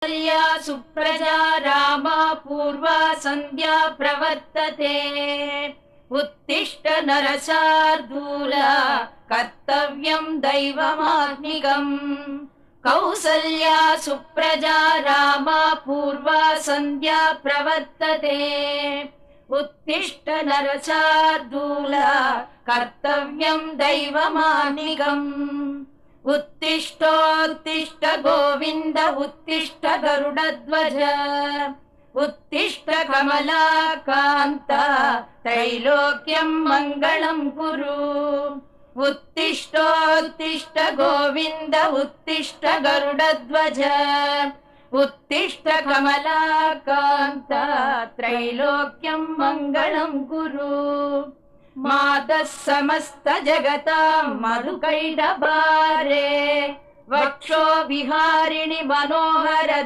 कौसल्या सुप्रजा रामा पूर्वा सन्ध्या प्रवर्तते। उत्तिष्ठ नरशार्दूल कर्तव्यं दैवमात्मिकम्। कौसल्या सुप्रजा रामा पूर्वा सन्ध्या प्रवर्तते। उत्तिष्ठ नरशार्दूल कर्तव्यं दैवमात्मिकम्। उत्तिष्ठोत्तिष्ठ गोविन्द उत्तिष्ठ गरुडध्वज। उत्तिष्ठ कमलाकान्त त्रैलोक्यं मङ्गलं कुरु। उत्तिष्ठोत्तिष्ठ गोविन्द उत्तिष्ठ गरुडध्वज। उत्तिष्ठ कमलाकान्त त्रैलोक्यं मङ्गलं कुरु। मातः समस्त जगतां मधुकैटभारे वक्षो विहारिणि मनोहर